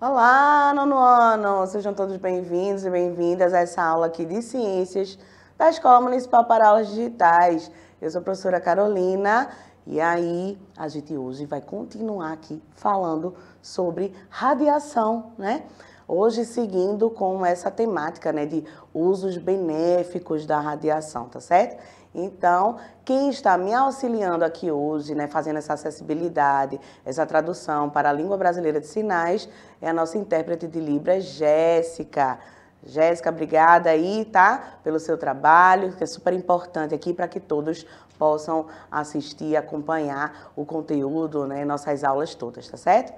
Olá, nono ano! Sejam todos bem-vindos e bem-vindas a essa aula aqui de Ciências da Escola Municipal para Aulas Digitais. Eu sou a professora Carolina e aí a gente hoje vai continuar aqui falando sobre radiação, né? Hoje seguindo com essa temática, né, de usos benéficos da radiação, tá certo? Então, quem está me auxiliando aqui hoje, né, fazendo essa acessibilidade, essa tradução para a língua brasileira de sinais, é a nossa intérprete de Libras, Jéssica. Jéssica, obrigada aí, tá? Pelo seu trabalho, que é super importante aqui para que todos possam assistir, acompanhar o conteúdo, né, nossas aulas todas, tá certo?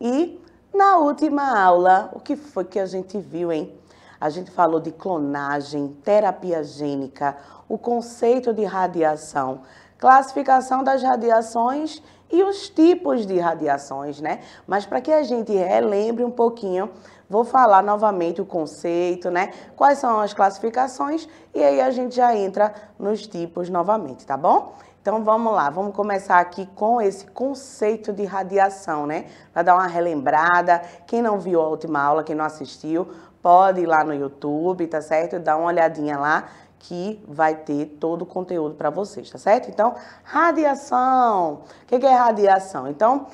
E na última aula, o que foi que a gente viu, hein? A gente falou de clonagem, terapia gênica, o conceito de radiação, classificação das radiações e os tipos de radiações, né? Mas para que a gente relembre um pouquinho, vou falar novamente o conceito, né? Quais são as classificações e aí a gente já entra nos tipos novamente, tá bom? Então vamos lá, vamos começar aqui com esse conceito de radiação, né? Para dar uma relembrada, quem não viu a última aula, quem não assistiu, pode ir lá no YouTube, tá certo? Dá uma olhadinha lá que vai ter todo o conteúdo para vocês, tá certo? Então, radiação. O que é radiação? Então,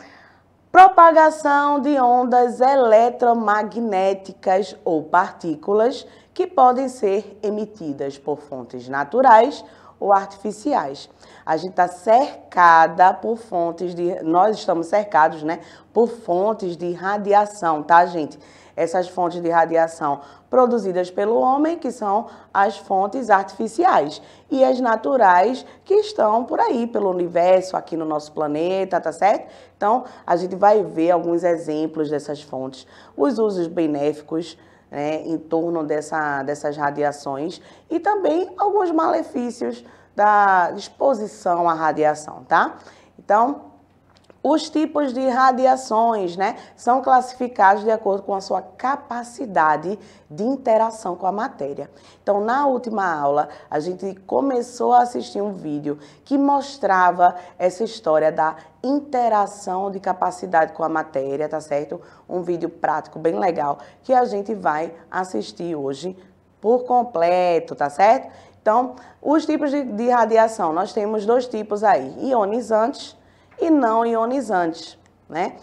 propagação de ondas eletromagnéticas ou partículas que podem ser emitidas por fontes naturais ou artificiais. A gente está cercada por fontes de... Nós estamos cercados, né, por fontes de radiação, tá, gente? Essas fontes de radiação produzidas pelo homem, que são as fontes artificiais, e as naturais, que estão por aí, pelo universo, aqui no nosso planeta, tá certo? Então, a gente vai ver alguns exemplos dessas fontes, os usos benéficos, né, em torno dessas radiações, e também alguns malefícios da exposição à radiação, tá? Então, os tipos de radiações, né, são classificados de acordo com a sua capacidade de interação com a matéria. Então, na última aula, a gente começou a assistir um vídeo que mostrava essa história da interação de capacidade com a matéria, tá certo? Um vídeo prático bem legal que a gente vai assistir hoje por completo, tá certo? Então, os tipos de radiação, nós temos dois tipos aí, ionizantes e não ionizantes, né?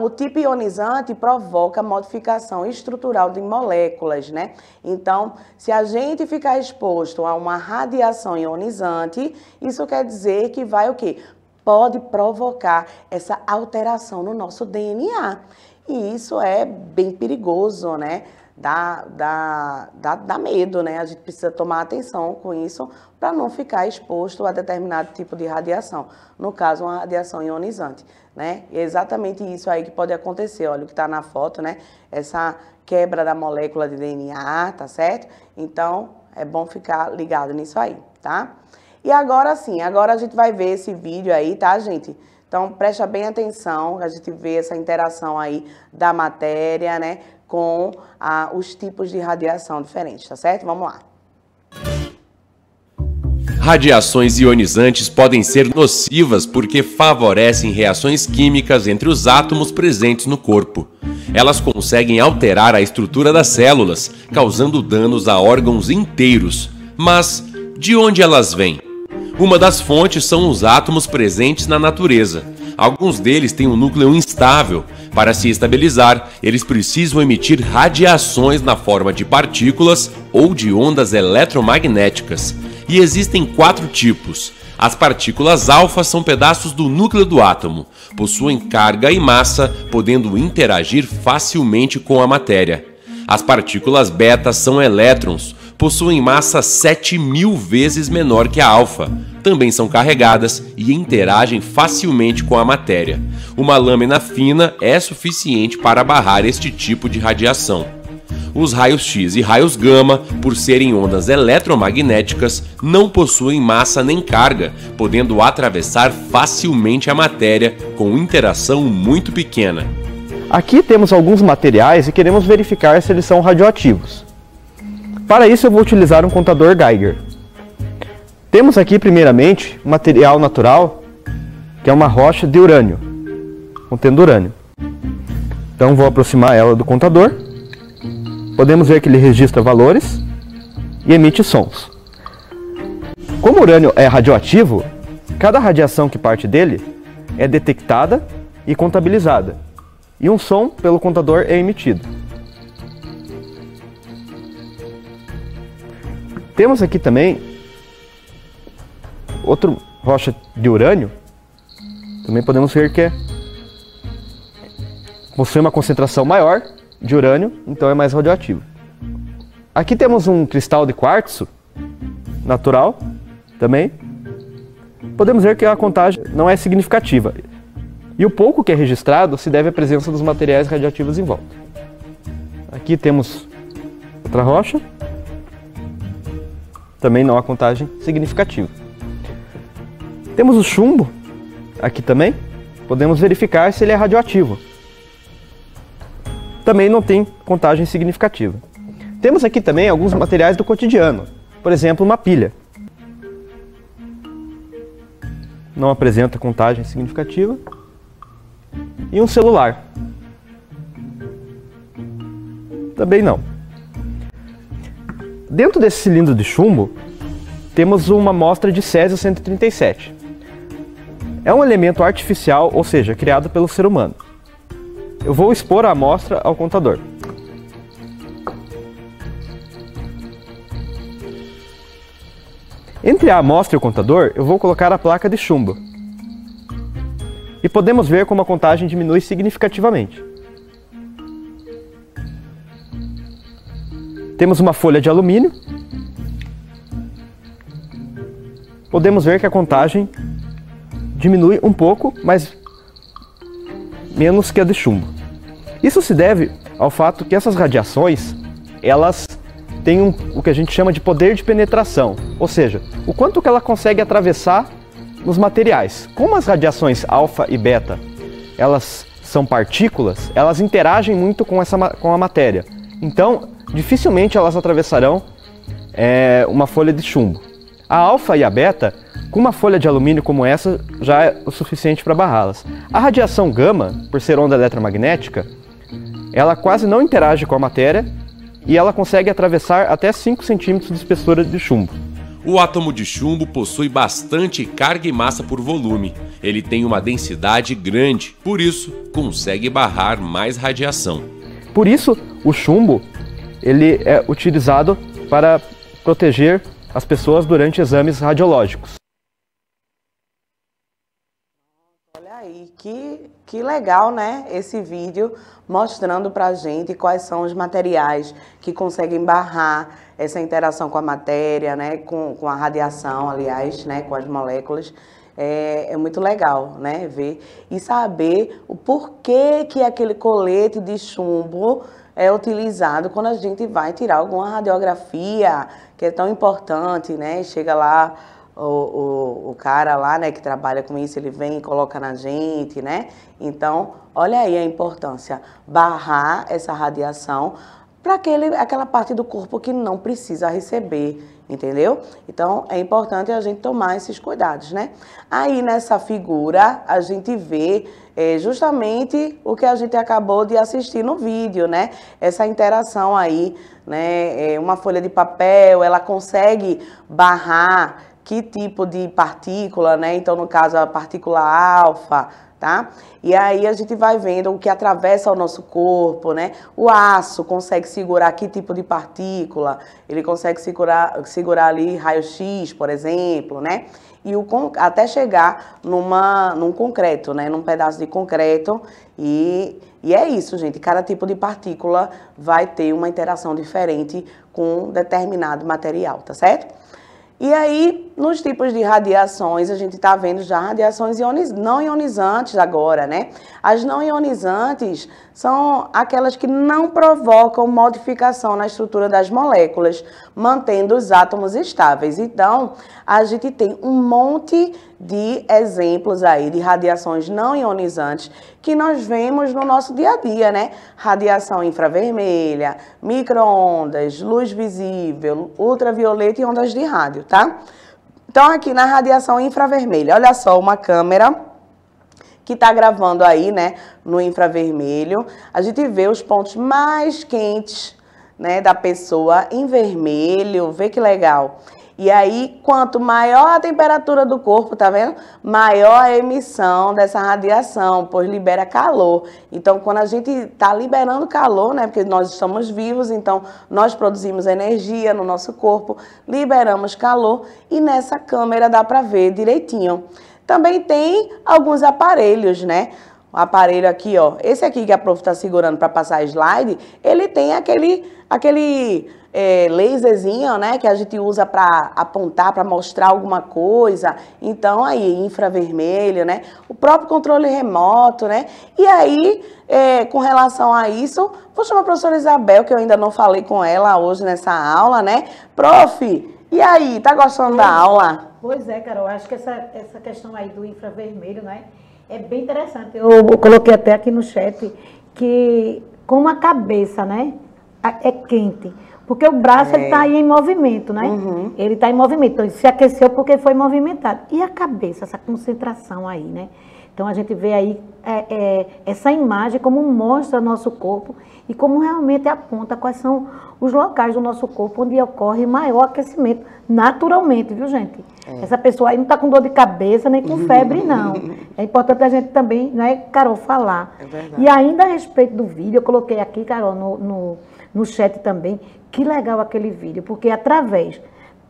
O tipo ionizante provoca modificação estrutural de moléculas, né? Então, se a gente ficar exposto a uma radiação ionizante, isso quer dizer que vai o quê? Pode provocar essa alteração no nosso DNA. E isso é bem perigoso, né? Dá medo, né? A gente precisa tomar atenção com isso para não ficar exposto a determinado tipo de radiação. No caso, uma radiação ionizante, né? E é exatamente isso aí que pode acontecer. Olha o que está na foto, né? Essa quebra da molécula de DNA, tá certo? Então, é bom ficar ligado nisso aí, tá? E agora sim, agora a gente vai ver esse vídeo aí, tá, gente? Então, presta bem atenção, a gente vê essa interação aí da matéria, né, com os tipos de radiação diferentes, tá certo? Vamos lá. Radiações ionizantes podem ser nocivas porque favorecem reações químicas entre os átomos presentes no corpo. Elas conseguem alterar a estrutura das células, causando danos a órgãos inteiros. Mas de onde elas vêm? Uma das fontes são os átomos presentes na natureza. Alguns deles têm um núcleo instável. Para se estabilizar, eles precisam emitir radiações na forma de partículas ou de ondas eletromagnéticas. E existem 4 tipos. As partículas alfa são pedaços do núcleo do átomo. Possuem carga e massa, podendo interagir facilmente com a matéria. As partículas beta são elétrons. Possuem massa 7.000 vezes menor que a alfa. Também são carregadas e interagem facilmente com a matéria. Uma lâmina fina é suficiente para barrar este tipo de radiação. Os raios X e raios gama, por serem ondas eletromagnéticas, não possuem massa nem carga, podendo atravessar facilmente a matéria com interação muito pequena. Aqui temos alguns materiais e queremos verificar se eles são radioativos. Para isso eu vou utilizar um contador Geiger. Temos aqui primeiramente um material natural, que é uma rocha de urânio, contendo urânio. Então vou aproximar ela do contador. Podemos ver que ele registra valores e emite sons. Como o urânio é radioativo, cada radiação que parte dele é detectada e contabilizada, e um som pelo contador é emitido. Temos aqui também outra rocha de urânio, também podemos ver que possui uma concentração maior de urânio, então é mais radioativo. Aqui temos um cristal de quartzo natural também. Podemos ver que a contagem não é significativa. E o pouco que é registrado se deve à presença dos materiais radioativos em volta. Aqui temos outra rocha. Também não há contagem significativa. Temos o chumbo aqui também. Podemos verificar se ele é radioativo. Também não tem contagem significativa. Temos aqui também alguns materiais do cotidiano. Por exemplo, uma pilha. Não apresenta contagem significativa. E um celular. Também não. Dentro desse cilindro de chumbo, temos uma amostra de césio-137. É um elemento artificial, ou seja, criado pelo ser humano. Eu vou expor a amostra ao contador. Entre a amostra e o contador, eu vou colocar a placa de chumbo. E podemos ver como a contagem diminui significativamente. Temos uma folha de alumínio. Podemos ver que a contagem diminui um pouco, mas menos que a de chumbo. Isso se deve ao fato que essas radiações, elas têm o que a gente chama de poder de penetração, ou seja, o quanto que ela consegue atravessar nos materiais. Como as radiações alfa e beta, elas são partículas, elas interagem muito com a matéria. Então, dificilmente elas atravessarão uma folha de chumbo. A alfa e a beta, com uma folha de alumínio como essa, já é o suficiente para barrá-las. A radiação gama, por ser onda eletromagnética, ela quase não interage com a matéria e ela consegue atravessar até 5 centímetros de espessura de chumbo. O átomo de chumbo possui bastante carga e massa por volume. Ele tem uma densidade grande, por isso consegue barrar mais radiação. Por isso, o chumbo ele é utilizado para proteger as pessoas durante exames radiológicos. Olha aí, que legal, né? Esse vídeo mostrando pra gente quais são os materiais que conseguem barrar essa interação com a matéria, né? Com a radiação, aliás, né? Com as moléculas. É muito legal, né? Ver e saber o porquê que aquele colete de chumbo é utilizado quando a gente vai tirar alguma radiografia, que é tão importante, né? Chega lá o cara lá, né, que trabalha com isso, ele vem e coloca na gente, né? Então, olha aí a importância, barrar essa radiação para aquela parte do corpo que não precisa receber, entendeu? Então, é importante a gente tomar esses cuidados, né? Aí, nessa figura, a gente vê justamente o que a gente acabou de assistir no vídeo, né? Essa interação aí, né? Uma folha de papel, ela consegue barrar que tipo de partícula, né? Então, no caso, a partícula alfa, tá? E aí a gente vai vendo o que atravessa o nosso corpo, né? O aço consegue segurar que tipo de partícula, ele consegue segurar ali raio-x, por exemplo, né? E até chegar num concreto, né? Num pedaço de concreto. E é isso, gente. Cada tipo de partícula vai ter uma interação diferente com determinado material, tá certo? E aí, nos tipos de radiações, a gente está vendo já radiações não ionizantes agora, né? As não ionizantes são aquelas que não provocam modificação na estrutura das moléculas, mantendo os átomos estáveis. Então, a gente tem um monte de exemplos aí de radiações não ionizantes que nós vemos no nosso dia a dia, né? Radiação infravermelha, micro-ondas, luz visível, ultravioleta e ondas de rádio, tá? Então, aqui na radiação infravermelha, olha só, uma câmera que está gravando aí, né, no infravermelho, a gente vê os pontos mais quentes, né, da pessoa em vermelho, vê que legal. E aí, quanto maior a temperatura do corpo, tá vendo? Maior a emissão dessa radiação, pois libera calor. Então, quando a gente está liberando calor, né? Porque nós estamos vivos, então nós produzimos energia no nosso corpo, liberamos calor e nessa câmera dá para ver direitinho. Também tem alguns aparelhos, né? O aparelho aqui, ó, esse aqui que a prof está segurando para passar slide, ele tem aquele laserzinho, né, que a gente usa para apontar, para mostrar alguma coisa. Então, aí, infravermelho, né, o próprio controle remoto, né, e aí, com relação a isso, vou chamar a professora Isabel, que eu ainda não falei com ela hoje nessa aula, né. Prof, e aí, tá gostando da aula? Pois é, Carol, acho que essa questão aí do infravermelho, né, é bem interessante. Eu coloquei até aqui no chat que como a cabeça, né, é quente, porque o braço ele está aí em movimento, né? Uhum. Ele está em movimento, então ele se aqueceu porque foi movimentado. E a cabeça, essa concentração aí, né? Então a gente vê aí essa imagem como mostra o nosso corpo e como realmente aponta quais são os locais do nosso corpo onde ocorre maior aquecimento, naturalmente, viu, gente? Essa pessoa aí não está com dor de cabeça nem com febre, não. É importante a gente também, né, Carol, falar. É verdade. E ainda a respeito do vídeo, eu coloquei aqui, Carol, no chat também, que legal aquele vídeo, porque através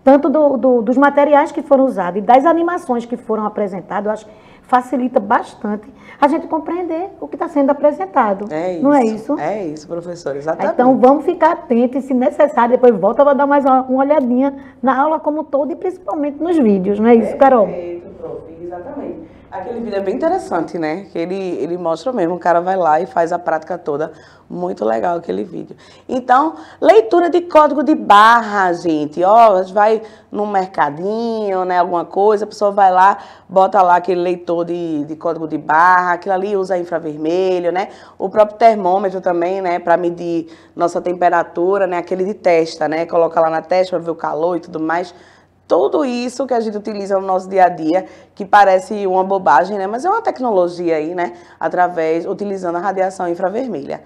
tanto dos materiais que foram usados e das animações que foram apresentadas, eu acho que facilita bastante a gente compreender o que está sendo apresentado. É isso. Não é isso? É isso, professor, exatamente. Então, vamos ficar atentos e, se necessário, depois volta para dar mais uma olhadinha na aula como todo e principalmente nos vídeos. Não é isso, Carol? Perfeito, prof. Exatamente. Aquele vídeo é bem interessante, né? Que ele mostra mesmo, o cara vai lá e faz a prática toda. Muito legal aquele vídeo. Então, leitura de código de barra, gente. Ó, a gente vai no mercadinho, né? Alguma coisa, a pessoa vai lá, bota lá aquele leitor de código de barra, aquilo ali usa infravermelho, né? O próprio termômetro também, né? Para medir nossa temperatura, né? Aquele de testa, né? Coloca lá na testa para ver o calor e tudo mais. Tudo isso que a gente utiliza no nosso dia a dia, que parece uma bobagem, né? Mas é uma tecnologia aí, né? Utilizando a radiação infravermelha.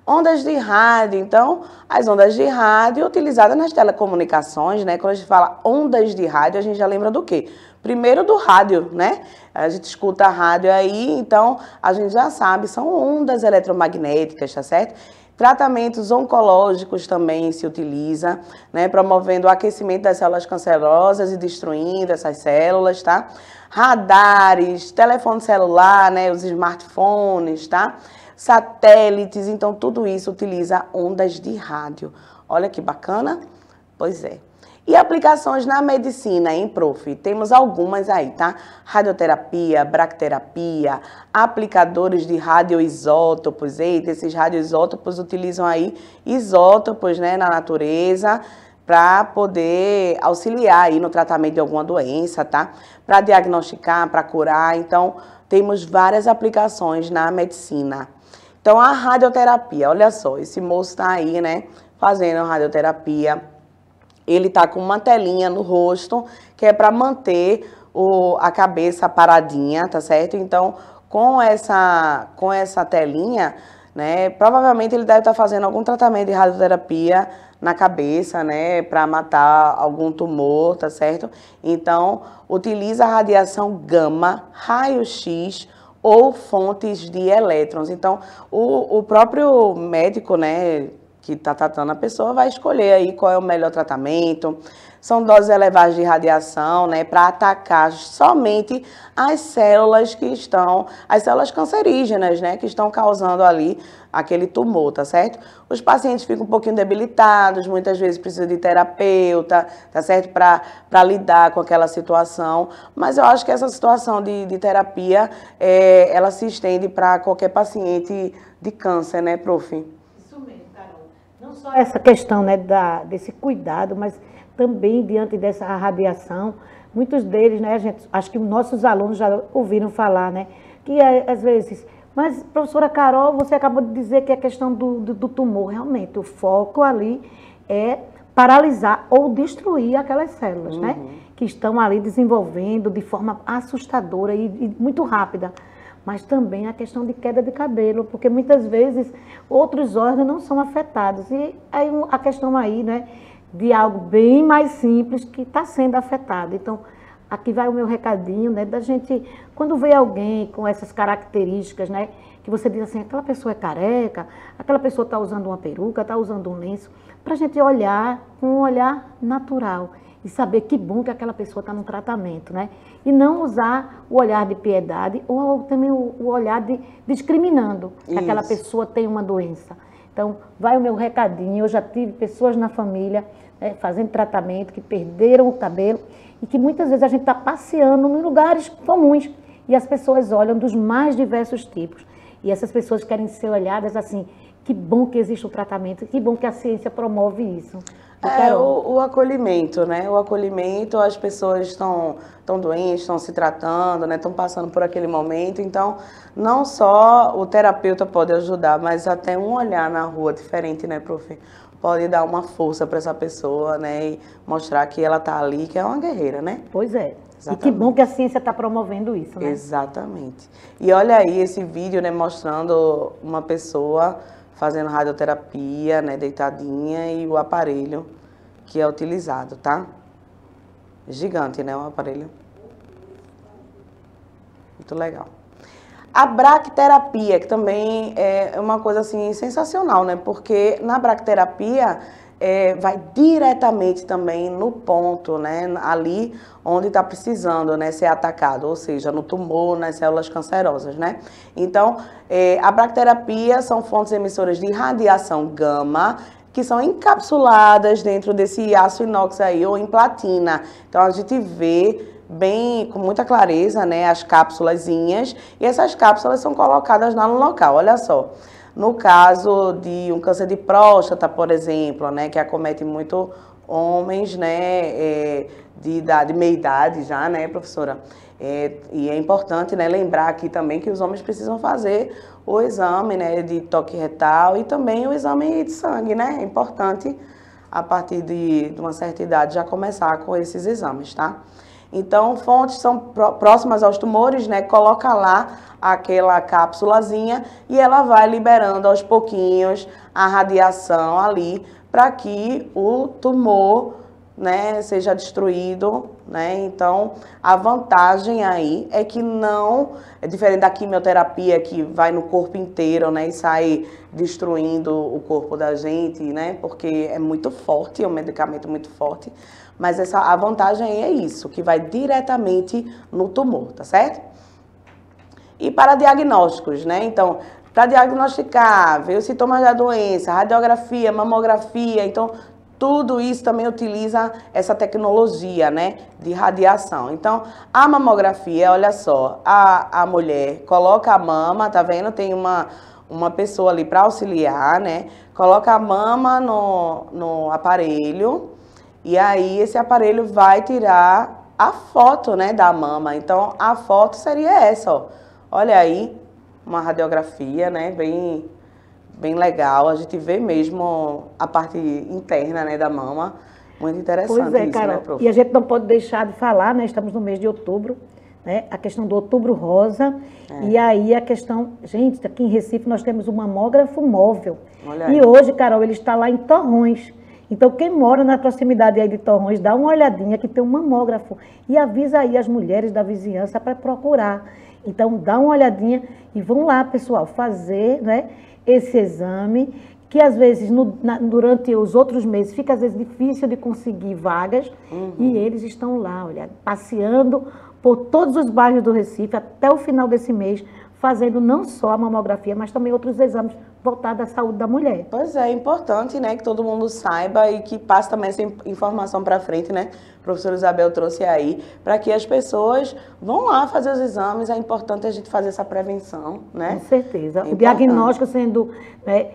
Ondas de rádio, então, as ondas de rádio utilizadas nas telecomunicações, né? Quando a gente fala ondas de rádio, a gente já lembra do quê? Primeiro do rádio, né? A gente escuta a rádio aí, então a gente já sabe, são ondas eletromagnéticas, tá certo? Tratamentos oncológicos também se utiliza, né, promovendo o aquecimento das células cancerosas e destruindo essas células, tá? Radares, telefone celular, né, os smartphones, tá? Satélites, então tudo isso utiliza ondas de rádio. Olha que bacana? Pois é. E aplicações na medicina, hein, prof? Temos algumas aí, tá? Radioterapia, bracterapia, aplicadores de radioisótopos. Eita, esses radioisótopos utilizam aí isótopos, né, na natureza para poder auxiliar aí no tratamento de alguma doença, tá? Para diagnosticar, para curar. Então, temos várias aplicações na medicina. Então, a radioterapia, olha só, esse moço tá aí, né, fazendo radioterapia. Ele tá com uma telinha no rosto, que é para manter a cabeça paradinha, tá certo? Então, com essa telinha, né, provavelmente ele deve estar fazendo algum tratamento de radioterapia na cabeça, né, para matar algum tumor, tá certo? Então, utiliza a radiação gama, raio-x ou fontes de elétrons. Então, o próprio médico, né, que está tratando a pessoa, vai escolher aí qual é o melhor tratamento. São doses elevadas de radiação, né, para atacar somente as células as células cancerígenas, né, que estão causando ali aquele tumor, tá certo? Os pacientes ficam um pouquinho debilitados, muitas vezes precisam de terapeuta, tá certo? Para lidar com aquela situação, mas eu acho que essa situação de terapia, ela se estende para qualquer paciente de câncer, né, prof? Não só essa questão, né, desse cuidado, mas também diante dessa radiação, muitos deles, né, acho que nossos alunos já ouviram falar, né, que às vezes, mas professora Carol, você acabou de dizer que a questão do tumor, realmente, o foco ali é paralisar ou destruir aquelas células, né, que estão ali desenvolvendo de forma assustadora e muito rápida. mas também a questão de queda de cabelo, porque muitas vezes outros órgãos não são afetados. E aí a questão aí, né, de algo bem mais simples que está sendo afetado. Então, aqui vai o meu recadinho, né, da gente, quando vê alguém com essas características, né, que você diz assim, aquela pessoa é careca, aquela pessoa está usando uma peruca, está usando um lenço, para a gente olhar com um olhar natural e saber que bom que aquela pessoa está no tratamento, né? E não usar o olhar de piedade ou também o olhar de discriminando que aquela pessoa tem uma doença. Então, vai o meu recadinho. Eu já tive pessoas na família, né, fazendo tratamento, que perderam o cabelo e que muitas vezes a gente está passeando em lugares comuns e as pessoas olham dos mais diversos tipos. E essas pessoas querem ser olhadas assim, que bom que existe o tratamento, que bom que a ciência promove isso. O acolhimento, né? O acolhimento, as pessoas estão doentes, estão se tratando, né? Estão passando por aquele momento. Então, não só o terapeuta pode ajudar, mas até um olhar na rua diferente, né, prof? Pode dar uma força para essa pessoa, né? E mostrar que ela está ali, que é uma guerreira, né? Pois é. Exatamente. E que bom que a ciência está promovendo isso, né? Exatamente. E olha aí esse vídeo, né, mostrando uma pessoa fazendo radioterapia, né, deitadinha, e o aparelho que é utilizado, tá? Gigante, né, o aparelho. Muito legal. A bracterapia, que também é uma coisa, assim, sensacional, né? Porque na bracterapia vai diretamente também no ponto, né? Ali onde está precisando, né, ser atacado, ou seja, no tumor, nas células cancerosas, né? Então, a bracterapia são fontes emissoras de radiação gama que são encapsuladas dentro desse aço inox aí, ou em platina. Então, a gente vê bem, com muita clareza, né, as cápsulazinhas, e essas cápsulas são colocadas lá no local, olha só. No caso de um câncer de próstata, por exemplo, né, que acomete muito homens, né, de meia idade já, né, professora? E é importante, né, lembrar aqui também que os homens precisam fazer o exame, né, de toque retal e também o exame de sangue, né? É importante, a partir de uma certa idade, já começar com esses exames, tá? Então, fontes são próximas aos tumores, né? Coloca lá aquela cápsulazinha e ela vai liberando aos pouquinhos a radiação ali para que o tumor, né, seja destruído, né? Então, a vantagem aí é que não é diferente da quimioterapia que vai no corpo inteiro, né, e sai destruindo o corpo da gente, né? Porque é muito forte, é um medicamento muito forte. Mas a vantagem aí é isso, que vai diretamente no tumor, tá certo? E para diagnósticos, né? Então, para diagnosticar, ver os sintomas da doença, radiografia, mamografia, então, tudo isso também utiliza essa tecnologia, né, de radiação. Então, a mamografia, olha só, a mulher coloca a mama, tá vendo? Tem uma pessoa ali para auxiliar, né? Coloca a mama no aparelho. E aí, esse aparelho vai tirar a foto, né, da mama. Então, a foto seria essa, ó. Olha aí, uma radiografia, né, bem legal. A gente vê mesmo a parte interna, né, da mama. Muito interessante. Pois é, isso, Carol. né, prof? E a gente não pode deixar de falar, né, estamos no mês de outubro, né, a questão do outubro rosa. E aí a questão, gente, aqui em Recife nós temos um mamógrafo móvel. Olha aí. E hoje, Carol, ele está lá em Torrões. Então, quem mora na proximidade aí de Torrões, dá uma olhadinha que tem um mamógrafo e avisa aí as mulheres da vizinhança para procurar. Então, dá uma olhadinha e vão lá, pessoal, fazer, né, esse exame, que às vezes, durante os outros meses, fica às vezes difícil de conseguir vagas, e eles estão lá, olha, passeando por todos os bairros do Recife até o final desse mês, fazendo não só a mamografia, mas também outros exames voltados à saúde da mulher. Pois é importante, né, que todo mundo saiba e que passe também essa informação para frente, né? A professora Isabel trouxe aí, para que as pessoas vão lá fazer os exames. É importante a gente fazer essa prevenção, né? Com certeza. É o diagnóstico sendo, né,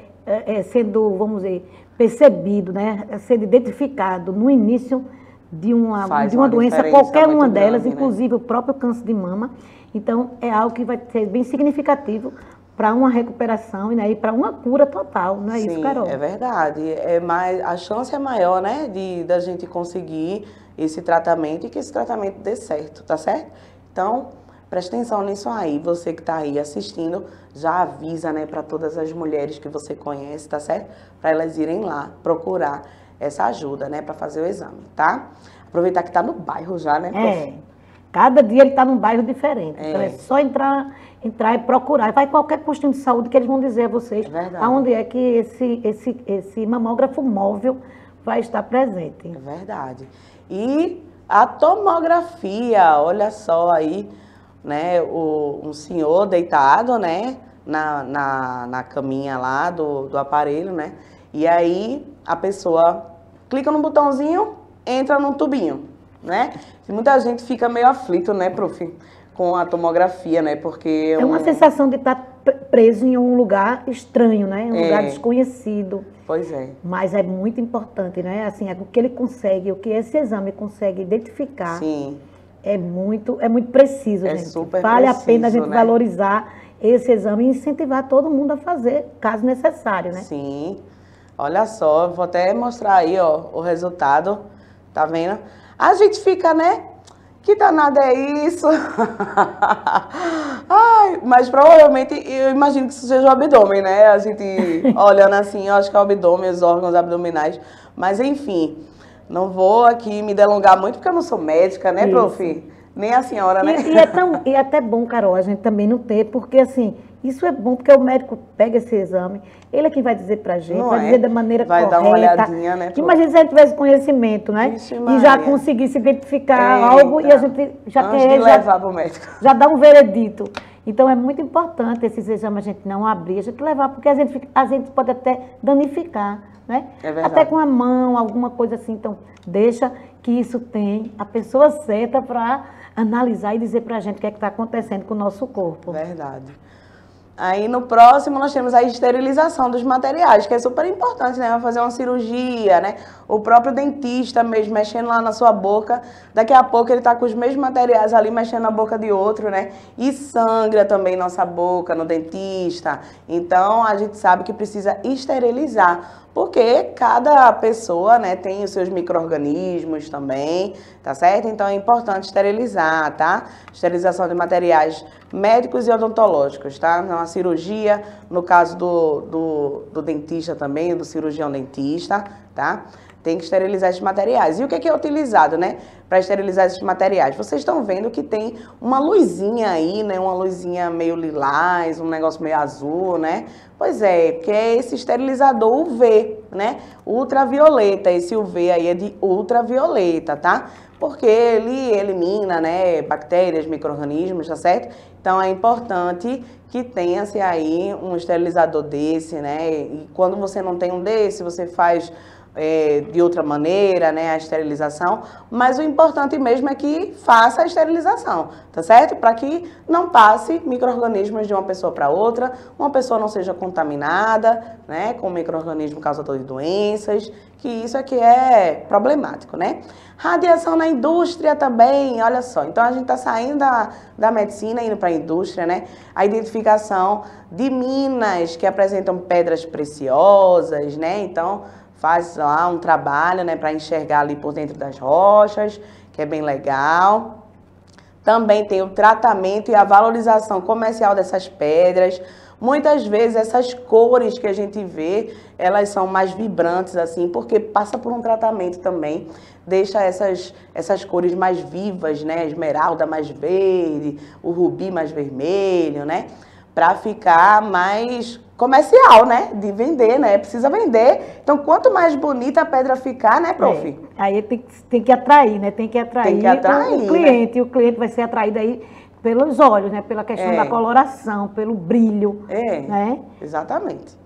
vamos dizer, percebido, né, sendo identificado no início de uma doença, qualquer uma delas, grande, inclusive, né, o próprio câncer de mama. Então, é algo que vai ser bem significativo para uma recuperação, né, e para uma cura total, não é? Sim, isso, Carol? É verdade. A chance é maior, né, da gente conseguir esse tratamento e que esse tratamento dê certo, tá certo? Então, presta atenção nisso aí. Você que está aí assistindo, já avisa, né, para todas as mulheres que você conhece, tá certo? Para elas irem lá procurar essa ajuda, né, para fazer o exame, tá? Aproveitar que está no bairro já, né, prof? Cada dia ele está num bairro diferente. Então é só entrar e procurar. Vai qualquer postinho de saúde que eles vão dizer a vocês aonde é que esse mamógrafo móvel vai estar presente. É verdade. E a tomografia, olha só aí, né, um senhor deitado, né, na caminha lá do aparelho, né, e aí a pessoa clica no botãozinho, entra num tubinho, né, e muita gente fica meio aflito, né, prof, com a tomografia, né, porque... É uma sensação de estar preso em um lugar estranho, né, um lugar desconhecido. Pois é. Mas é muito importante, né, assim, o que ele consegue, o que esse exame consegue identificar. Sim. É muito preciso, gente. Super vale preciso, a pena a gente né? Valorizar esse exame e incentivar todo mundo a fazer, caso necessário, né? Sim. Olha só, vou até mostrar aí, ó, o resultado. Tá vendo? A gente fica, né? Que danada é isso? Ai, mas provavelmente, eu imagino que isso seja o abdômen, né? A gente olhando assim, eu acho que é o abdômen, os órgãos abdominais. Mas enfim, não vou aqui me delongar muito, porque eu não sou médica, né, prof? Nem a senhora, né? E é até bom, Carol, a gente também não ter, porque assim, isso é bom, porque o médico pega esse exame, ele é quem vai dizer pra gente, vai dizer da maneira correta. Vai dar uma olhadinha, né? Imagina se a gente tivesse conhecimento, né? Vixe, e já conseguisse identificar algo e a gente já quer levar pro médico. Já dá um veredito. Então é muito importante esses exames a gente não abrir, a gente levar, porque a gente pode até danificar, né? É verdade. Até com a mão, alguma coisa assim. Então, deixa que isso tem a pessoa certa para analisar e dizer para a gente o que é que está acontecendo com o nosso corpo. Verdade. Aí no próximo nós temos a esterilização dos materiais, que é super importante, né? Vai fazer uma cirurgia, né? O próprio dentista mesmo, mexendo lá na sua boca, daqui a pouco ele tá com os mesmos materiais ali, mexendo na boca de outro, né? E sangra também nossa boca no dentista. Então a gente sabe que precisa esterilizar, porque cada pessoa, né, tem os seus micro-organismos também, tá certo? Então é importante esterilizar, tá? Esterilização de materiais médicos e odontológicos, tá? Uma cirurgia, no caso do dentista também, do cirurgião dentista, tá? Tem que esterilizar esses materiais. E o que é utilizado, né, para esterilizar esses materiais? Vocês estão vendo que tem uma luzinha aí, né, uma luzinha meio lilás, um negócio meio azul, né? Pois é, porque é esse esterilizador UV, né? Ultravioleta, esse UV aí é de ultravioleta, tá? Porque ele elimina, né, bactérias, micro-organismos, tá certo? Então é importante que tenha-se aí um esterilizador desse, né? E quando você não tem um desse, você faz de outra maneira, né, a esterilização, mas o importante mesmo é que faça a esterilização, tá certo? Para que não passe micro-organismos de uma pessoa para outra, uma pessoa não seja contaminada, né, com micro-organismo causador de doenças, que isso aqui é problemático, né? Radiação na indústria também, olha só, então a gente está saindo da medicina, indo para a indústria, né? A identificação de minas que apresentam pedras preciosas, né? Então, faz lá um trabalho, né, para enxergar ali por dentro das rochas, que é bem legal. Também tem o tratamento e a valorização comercial dessas pedras. Muitas vezes essas cores que a gente vê, elas são mais vibrantes assim, porque passa por um tratamento também, deixa essas cores mais vivas, né, a esmeralda mais verde, o rubi mais vermelho, né, para ficar mais comercial, né? De vender, né? Precisa vender. Então, quanto mais bonita a pedra ficar, né, prof? Aí tem que atrair, né? Tem que atrair o cliente. Né? E o cliente vai ser atraído aí pelos olhos, né? Pela questão da coloração, pelo brilho. Né? Exatamente.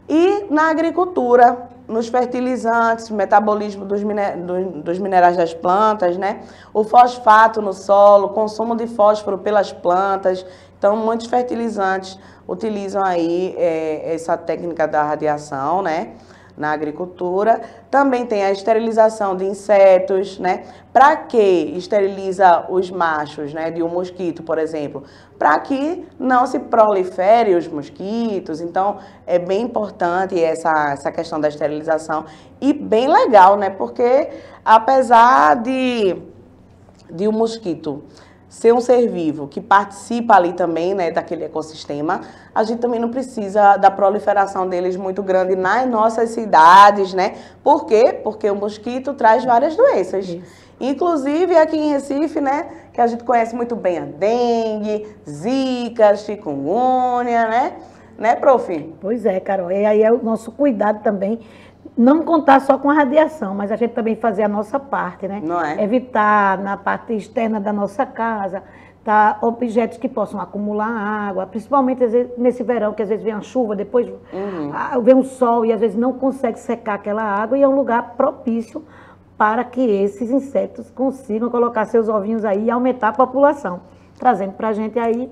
E na agricultura, nos fertilizantes, metabolismo dos minerais das plantas, né? O fosfato no solo, consumo de fósforo pelas plantas. Então, muitos fertilizantes utilizam aí essa técnica da radiação, né, na agricultura. Também tem a esterilização de insetos, né? Para que esteriliza os machos, né, de um mosquito, por exemplo? Para que não se prolifere os mosquitos. Então, é bem importante essa questão da esterilização e bem legal, né? Porque apesar de o mosquito ser um ser vivo que participa ali também, né, daquele ecossistema, a gente também não precisa da proliferação deles muito grande nas nossas cidades, né? Por quê? Porque o mosquito traz várias doenças. Isso. Inclusive aqui em Recife, né, que a gente conhece muito bem a dengue, zika, chikungunya, né, prof? Pois é, Carol, e aí é o nosso cuidado também, não contar só com a radiação, mas a gente também fazer a nossa parte, né? Não é? Evitar na parte externa da nossa casa, tá, objetos que possam acumular água, principalmente às vezes, nesse verão, que às vezes vem a chuva, depois vem o sol e às vezes não consegue secar aquela água, e é um lugar propício para que esses insetos consigam colocar seus ovinhos aí e aumentar a população, trazendo para a gente aí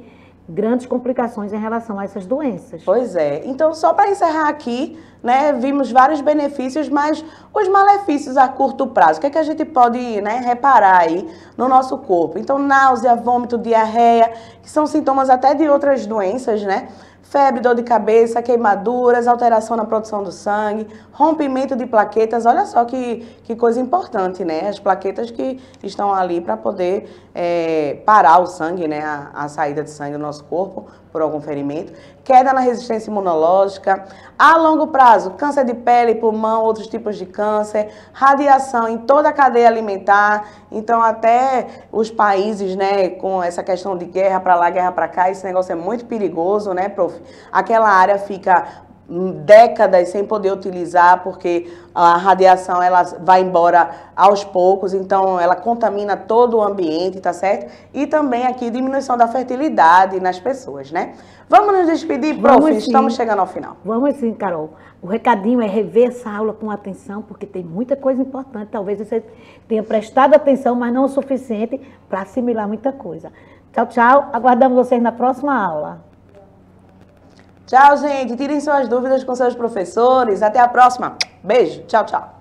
grandes complicações em relação a essas doenças. Pois é. Então, só para encerrar aqui, né, vimos vários benefícios, mas os malefícios a curto prazo, o que é que a gente pode, né, reparar aí no nosso corpo? Então, náusea, vômito, diarreia, que são sintomas até de outras doenças, né? Febre, dor de cabeça, queimaduras, alteração na produção do sangue, rompimento de plaquetas. Olha só que coisa importante, né? As plaquetas que estão ali para poder parar o sangue, né? A saída de sangue do nosso corpo por algum ferimento. Queda na resistência imunológica. A longo prazo, câncer de pele, pulmão, outros tipos de câncer. Radiação em toda a cadeia alimentar. Então, até os países, né, com essa questão de guerra para lá, guerra para cá, esse negócio é muito perigoso, né, prof? Aquela área fica décadas sem poder utilizar, porque a radiação ela vai embora aos poucos, então ela contamina todo o ambiente, tá certo? E também aqui diminuição da fertilidade nas pessoas, né? Vamos nos despedir, prof? Vamos, estamos chegando ao final. Vamos sim, Carol. O recadinho é rever essa aula com atenção, porque tem muita coisa importante. Talvez você tenha prestado atenção, mas não o suficiente para assimilar muita coisa. Tchau, tchau. Aguardamos vocês na próxima aula. Tchau, gente. Tirem suas dúvidas com seus professores. Até a próxima. Beijo. Tchau, tchau.